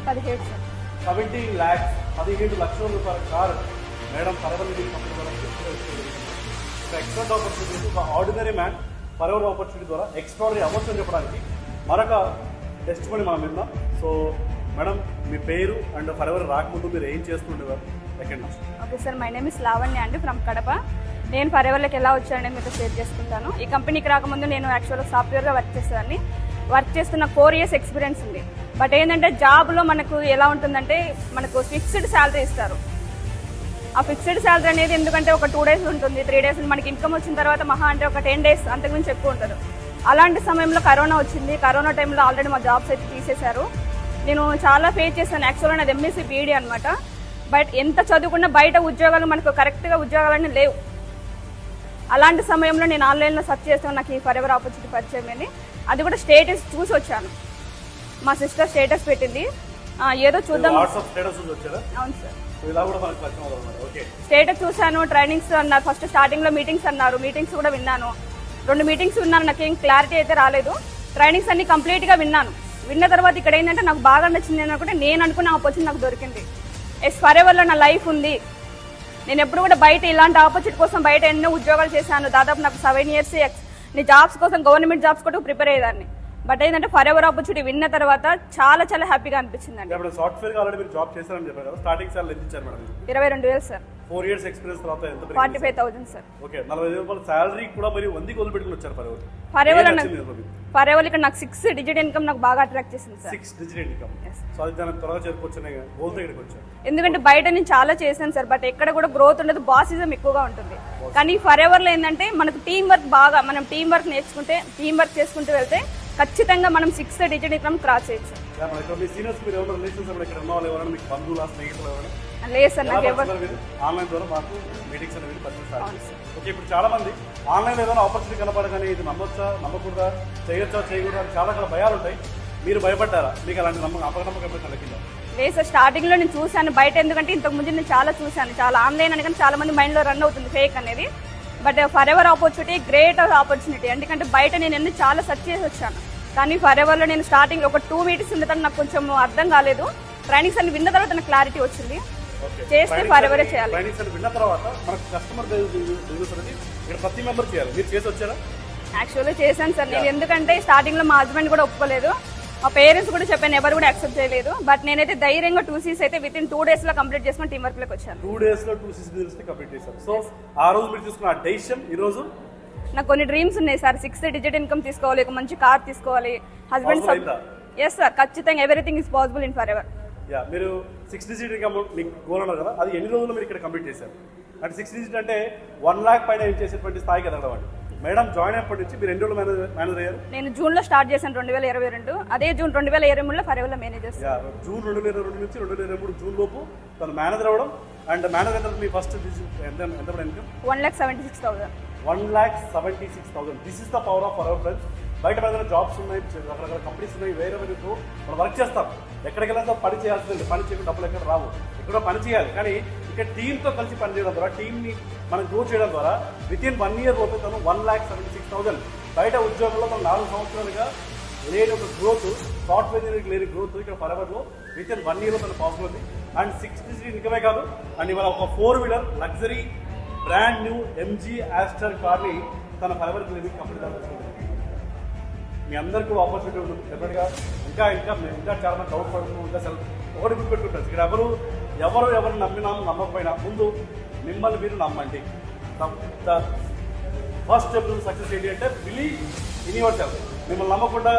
17 sir. 17 lakhs 17 లక్షల రూపాయల car madam forever company ద్వారా ఎక్స్ట్రా ఆపర్చునిటీ, ఒక ఆర్డినరీ మ్యాన్ ఫరెవర్ ఆపర్చునిటీ ద్వారా ఎక్స్ట్రాడరీ అవ్వచ్చు అని చెప్పడానికి మరొక టెస్ట్ పని మనం విన్నాం. సో మేడం మీ పేరు అండ్ ఫరెవర్ రాకముందు మీరు ఏం చేస్తుండేవారు? Second okay sir, my name is Lavanya అండి ఫ్రమ్ కడప. నేను ఫరెవర్లోకి ఎలా వచ్చానని మీతో షేర్ చేసుకుంటాను. ఈ కంపెనీకి రాకముందు నేను యాక్చువల్గా సాఫ్ట్వేర్గా వర్క్ చేసేదాన్ని. వర్క్ చేస్తున్న 4 years ఎక్స్పీరియన్స్ ఉంది. బట్ ఏంటంటే జాబ్లో మనకు ఎలా ఉంటుందంటే మనకు ఫిక్స్డ్ శాలరీ ఇస్తారు. ఆ ఫిక్స్డ్ శాలరీ అనేది ఎందుకంటే ఒక 2 days ఉంటుంది, 3 days మనకి ఇన్కమ్ వచ్చిన తర్వాత మహా అంటే ఒక 10 days అంతకుమించి ఎక్కువ ఉంటుంది. అలాంటి సమయంలో కరోనా వచ్చింది. కరోనా టైంలో ఆల్రెడీ మా జాబ్స్ అయితే తీసేశారు. నేను చాలా ఫేస్ చేశాను. యాక్చువల్గా నాది MSc BD అనమాట. బట్ ఎంత చదువుకున్నా బయట ఉద్యోగాలు మనకు కరెక్ట్గా ఉద్యోగాలన్నీ లేవు. అలాంటి సమయంలో నేను ఆన్లైన్లో సెర్చ్ చేస్తాను, నాకు ఈ ఫరెవర్ ఆపర్చునిటీ పరిచయం అని. అది కూడా స్టేటస్ చూసి వచ్చాను. మా సిస్టర్ స్టేటస్ పెట్టింది, ఏదో చూద్దాం. అవును సార్, స్టేటస్ చూశాను. ట్రైనింగ్స్ అన్నారు, ఫస్ట్ స్టార్టింగ్లో మీటింగ్స్ అన్నారు. మీటింగ్స్ కూడా విన్నాను. 2 మీటింగ్స్ విన్నాను. నాకేం క్లారిటీ అయితే రాలేదు. ట్రైనింగ్స్ అన్ని కంప్లీట్గా విన్నాను. విన్న తర్వాత ఇక్కడ ఏంటంటే నాకు బాగా నచ్చింది అనుకుంటే నేను అనుకున్న ఆపర్చునిటీ నాకు దొరికింది. ఫరెవర్లో నా లైఫ్ ఉంది. నేను ఎప్పుడు కూడా బయట ఇలాంటి ఆపర్చునిటీ కోసం బయట ఎన్నో ఉద్యోగాలు చేశాను. దాదాపు నాకు 7 years నేను జాబ్స్ కోసం గవర్నమెంట్ జాబ్స్ కూడా ప్రిపేర్ అయ్యేదాన్ని. బట్ ఏంటంటే ఫరెవర్ ఆపర్చునిటీ విన్న తర్వాత చాలా చాలా హ్యాపీగా అనిపించింది అండి. 22,000 సార్. 4 years ఎక్స్పీరియన్స్ తర్వాత 45,000 సార్. ఓకే, 45,000 రూపాయల సాలరీ కూడా మరి 100కి వదిలిపెట్టుకుని వచ్చారు ఫరెవర్ ఇక్కడ నాకు 6 digit ఇన్కమ్ నాకు బాగా అట్రాక్ట్ చేసింది సార్. 6 digit income. సో అది దానికి త్వరగా చేరుకోవచ్చునే గోల్ దగ్గరికి వచ్చారు. ఎందుకంటే బయట నేను చాలా చేశాను సార్, బట్ ఎక్కడ కూడా గ్రోత్ ఉండదు, బాసిజం ఎక్కువగా ఉంటుంది. కానీ ఫరెవర్ లో ఏంటంటే మనకు టీం వర్క్ బాగా, మనం టీం వర్క్ నేర్చుకుంటే, టీం వర్క్ చేసుకుంటూ వెళ్తే ఖచ్చితంగా మనం 6 digit ఇన్కమ్ క్రాస్ చేయొచ్చు. లేదు సార్, నాకు ఎవరు ఆన్లైన్ ద్వారా మాకు మీటింగ్స్ అనేవి పరిచయం. ఓకే, ఇప్పుడు చాలా మంది ఆన్లైన్ ఏదైనా ఆపర్చునిటీ కనపడగానే ఇది నమ్మొచ్చా, నమ్మకూడదా, చేయొచ్చా, చేయకూడదా అని చాలా భయాలు ఉంటాయి. మీరు భయపడ్డారా? మీకు అలాంటి అపనమ్మకం ఎప్పుడు కలిగిందా? లేదు సార్, స్టార్టింగ్ లో నేను చూశాను బయట. ఎందుకంటే ఇంతకు ముందు నేను చాలా చూశాను, చాలా ఆన్లైన్ అని, కానీ చాలా మంది మైండ్ లో రన్ అవుతుంది ఫేక్ అనేది. But forever opportunity great opportunity. ఎందుకంటే బయట నేను అన్ని చాలా సెర్చ్ చేసి వచ్చాను. కానీ ఫరెవర్లో నేను స్టార్టింగ్ ఒక 2 meetings ఉన్న తర్వాత నాకు కొంచెం అర్థం కాలేదు. ట్రైనింగ్స్ అన్ని విన్న తర్వాత నాకు క్లారిటీ వచ్చింది. చేస్తే ఫరెవరే చేయాలి. ట్రైనింగ్స్ అన్ని విన్న తర్వాత మనకు కస్టమర్ బిజినెస్ అనేది ఇక్కడ ప్రతి మెంబర్ చేయాలి. మీరు చేసి వచ్చారా? యాక్చువల్గా చేశాను సార్ నేను. ఎందుకంటే స్టార్టింగ్ లో మా హస్బెండ్ కూడా ఒప్పుకోలేదు, మా పేరెంట్స్ కూడా చెప్పాను, ఎవరు కూడా యాక్సెప్ట్ చేయలేదు. బట్ నేనైతే ధైర్యంగా 2 Cs అయితే విత్ ఇన్ 2 days లో కంప్లీట్ చేసుకుని టీం వర్క్ లోకి వచ్చాను. 2 days లో 2 Cs బిజినెస్ కంప్లీట్ చేశారు. సో ఆ రోజు మీరు తీసుకున్న డెసిషన్ ఈ రోజు నాకు కొన్ని డ్రీమ్స్ ఉన్నాయి సార్. 6 digit ఇన్కమ్ తీసుకోవాలి, ఒక మంచి కార్ తీసుకోవాలి, హస్బెండ్. ఎస్ సార్, ఖచ్చితంగా everything is possible in forever. మీరు 6 digit ఇన్కమ్ మీకు గోల్ అన్నారు కదా, అది ఎన్ని రోజుల్లో మీరు ఇక్కడ కంప్లీట్ చేశారు? అంటే 6 digit అంటే 1 lakh పైన ఏం చేసేటువంటి స్థాయికి ఎదగడం. మేడం జాయిన్ అయినప్పటి నుంచి మీరు 2 రోజులు మేనేజర్ అయ్యారు? నేను జూన్ లో స్టార్ట్ చేశాను 2022. అదే జూన్ 2023 లో ఫరెవర్ లో మేనేజర్. జూన్ 2022 నుంచి 2023 జూన్ లోపు తను మేనేజర్ అవ్వడం. అండ్ మేనేజర్ అంటే మీ ఫస్ట్ ఎంత income? 1,76,000. 1,76,000. This is the power of forever friends. బయట మన జాబ్స్ ఉన్నాయి, రకరకాల కంపెనీస్ ఉన్నాయి, వేరే మనం వర్క్ చేస్తాం. ఎక్కడికి వెళ్ళినా పని చేయాల్సింది, పని చేయకుండా డబ్బులు ఎక్కడ రావు, ఎక్కడో పని చేయాలి. కానీ ఇక్కడ టీంతో కలిసి పని చేయడం ద్వారా, టీంని మనం గ్రో చేయడం ద్వారా విత్ ఇన్ 1 year లోపు తను 1,76,000 బయట ఉద్యోగంలో తను 4 సంవత్సరాలుగా లేని ఒక గ్రోత్, సాఫ్ట్వేర్ ఇంజనీరింగ్ లేని గ్రోత్ ఇక్కడ ఫరెవర్లో విత్ ఇన్ 1 year లో తను పాసిబుల్ ఉంది. అండ్ 6 digit ఇన్కమే కాదు, అండ్ ఇవాళ ఒక 4-wheeler luxury brand new MG Aster కార్ని తన ఫరెవర్ క్లినిక్ కంపెనీ ద్వారా మీ అందరికీ ఆపర్చునిటీ ఉంటుంది. డెఫినెట్గా ఇంకా చాలా మంది డౌట్ పడుతుంది. ఇంకా ఒకటి గుర్తుపెట్టుకుంటారు, ఇక్కడ ఎవరు నమ్మినాము నమ్మకపోయినా ముందు మిమ్మల్ని మీరు నమ్మండి. ఫస్ట్ స్టెప్ సక్సెస్ ఏంటి అంటే బిలీవ్ ఇన్ యువర్ సెల్ఫ్. మిమ్మల్ని నమ్మకుండా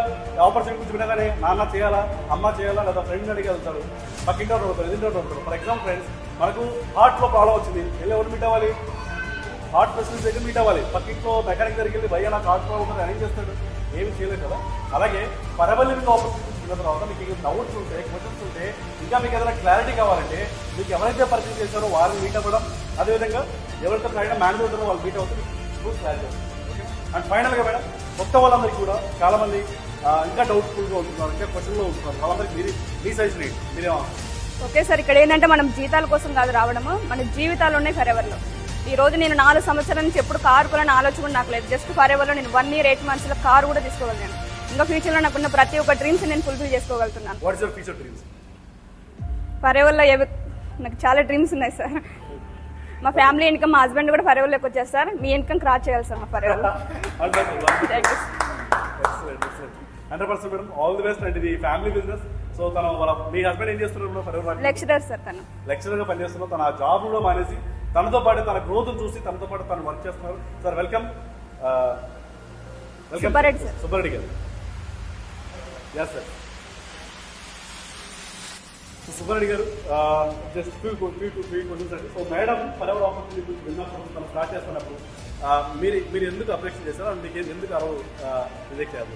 ఆపర్చునిటీ గురించి వినగానే నాన్న చేయాలా, అమ్మ చేయాలా, లేదా ఫ్రెండ్ అడిగి వెళ్తారు, పక్కింటి అవుతారు, ఎదుటి అవుతారు. ఫర్ ఎగ్జాంపుల్ ఫ్రెండ్స్, మనకు హార్ట్లో ప్రాబ్లం వచ్చింది, వెళ్ళి ఎవరు మీట్ అవ్వాలి? హార్ట్ స్పెషలిస్ట్ దగ్గర మీట్ అవ్వాలి. పక్కింట్లో మెకానిక్ దగ్గరికి వెళ్ళి భయ్యా నాకు హార్ట్ ప్రాబ్లం ఉంది, ఏం చేస్తాడు? ఏమి చేయలేదు కదా. అలాగే ఫరెవర్ లివింగ్ ఆపర్చునిటీస్ ఉన్న తర్వాత మీకు డౌట్స్ ఉంటే, క్వశ్చన్స్ ఉంటే, ఇంకా మీకు ఏదైనా క్లారిటీ కావాలంటే మీకు ఎవరైతే పరిచయం చేశారో వారిని మీట్ అవ్వడం, అదేవిధంగా ఎవరైతే మేనేజర్ ఉంటారో వాళ్ళు మీట్ అవుతారు, క్లారిటీ వస్తుంది. ఓకే, అండ్ ఫైనల్గా మేడం కొత్త వాళ్ళందరికీ కూడా చాలామంది ఇంకా డౌట్ఫుల్గా ఉంటున్నారు, ఇంకా క్వశ్చన్లో ఉంటున్నారు. వాళ్ళందరికీ మీ సజెషన్ ఏంటి? మీరేమో ఓకే సార్, ఇక్కడ ఏంటంటే మనం జీతాల కోసం కాదు రావడము, మన జీవితాలు ఉన్నాయి ఫరెవర్లో. ఈ రోజు నేను 4 సంవత్సరాల నుంచి ఎప్పుడు కారు కొనాలని ఆలోచన కూడా నాకు లేదు. జస్ట్ ఫరెవర్లో నేను 1 year 8 months లో కారు కూడా తీసుకోగలను. ఇంకా ఫ్యూచర్లో నాకున్న ప్రతి ఒక్క డ్రీమ్స్ నేను ఫుల్ఫిల్ చేసుకోగలుగుతున్నాను. What is your future dreams? ఫరెవర్లో నాకు చాలా డ్రీమ్స్ ఉన్నాయి సార్. మా ఫ్యామిలీ ఇన్కమ్, మా హస్బెండ్ కూడా ఫరెవర్లోకి వచ్చేస్తారు సార్. మీ ఇన్కమ్ క్రాస్ చేయాలి సార్ మా ఫరెవర్లో. 100% madam, all the best. And ఇది ఫ్యామిలీ బిజినెస్. సో తను మీ హస్బెండ్ ఏం చేస్తున్నారు? Forever lecturer sir. తను లెక్చరర్గా పనిచేస్తున్నారు. తన జాబ్ కూడా మానేసి తనతో పాటు తన గ్రోత్ చూసి తనతో పాటు తను వర్క్ చేస్తున్నారు. Sir welcome. Subbareddy sir. Subbareddy గారు. Yes sir. సుబ్బారెడ్డి గారు, జస్ట్ త్రీ క్వశ్చన్స్ అండి. సో మేడం ఫరెవర్ ఆపర్చునిటీ గురించి విన్నప్పుడు తను స్టార్ట్ చేస్తున్నప్పుడు మీరు ఎందుకు అప్రెక్షన్ చేశారు? అండ్ మీకు ఎందుకు రిజెక్ట్ చేయాలి?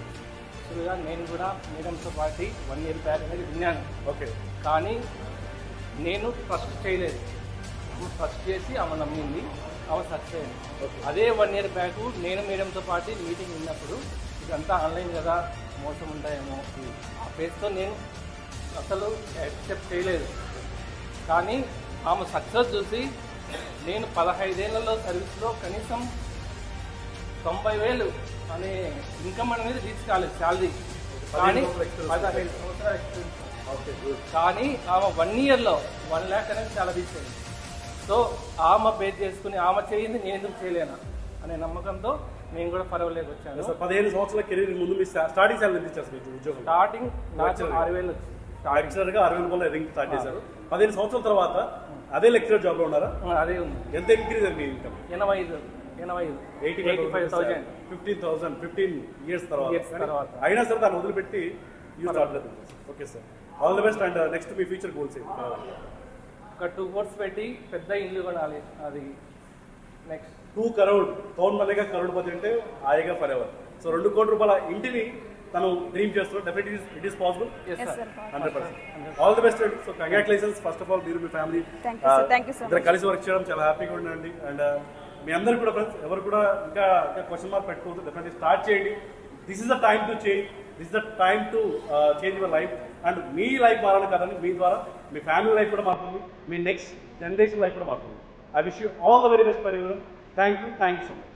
యాక్చువల్గా నేను కూడా మేడంతో పాటు 1 year బ్యాక్ అనేది విన్నాను. ఓకే. కానీ నేను ట్రస్ట్ చేయలేదు. ట్రస్ట్ చేసి ఆమె నమ్మింది, ఆమె సక్సెస్ అయింది. అదే 1 year బ్యాక్ నేను మేడంతో పాటు మీటింగ్ విన్నప్పుడు ఇదంతా ఆన్లైన్ కదా, మోసం ఉంటాయేమో ఆ ఫేస్తో నేను అసలు యాక్సెప్ట్ చేయలేదు. కానీ ఆమె సక్సెస్ చూసి నేను 15 ఏళ్లలో సర్వీస్లో కనీసం 90,000 అనే ఇన్కమ్ అనేది రీచ్ కాలేదు శాలరీ. కానీ 15 సంవత్సరాల ఎక్స్పీరియన్స్. కానీ ఆమె 1 yearలో 1 lakh అనేది చాలా రీచ్ అయింది. సో ఆమె బేస్ చేసుకుని ఆమె చేయింది నేను ఎందుకు చేయలేనా అనే నమ్మకంతో నేను కూడా ఫరెవర్లోకి వచ్చాను. 15 సంవత్సరాల కెరీర్ ముందు మీ స్టార్టింగ్ శాలరీ ఎంత ఇచ్చారు మీకు ఉద్యోగం? స్టార్టింగ్ నాకు 6,000 వచ్చింది. లెక్చరర్గా 60,000 రింగ్ స్టార్ట్ చేశారు. 15 సంవత్సరాల తర్వాత అదే లెక్చరర్ జాబ్లో ఉన్నారా? అదే ఉంది. ఎంత ఇంక్రీజ్ అయింది మీ ఇన్కమ్? 85,000. 15 ఇయర్స్ తర్వాత. అయినా సరే దాన్ని వదిలిపెట్టి యూజ్ రావట్లేదు. Okay sir, all the best. And next me future goals ఏంటి? ఒక 2 crores పెట్టి పెద్ద ఇల్లు కొనాలి. అది నెక్స్ట్ 2 crore కౌన్ మళ్ళీగా కరోడ్పతి అంటే హాయిగా ఫరెవర్. సో 2 కోట్ల రూపాయల ఇంటిని తను డ్రీమ్ చేస్తున్నారు. Definitely it is possible. Yes, sir. 100%. All the best అండి. So congratulations first of all, మీరు మీ family thank you so much. కలిసి వర్క్ చేయడం చాలా హ్యాపీగా ఉండండి. అండ్ మీ అందరు కూడా ఫ్రెండ్స్ ఎవరు కూడా ఇంకా క్వశ్చన్ మార్క్ పెట్టుకోవద్దు. డెఫినెట్లీ స్టార్ట్ చేయండి. This is the time to change. This is the time to change your life. And me life మారాలి కదండి, మీ ద్వారా మీ ఫ్యామిలీ లైఫ్ కూడా మారుతుంది, మీ నెక్స్ట్ జనరేషన్ లైఫ్ కూడా మారుతుంది. I wish you all the very best for ever. Thank you so much.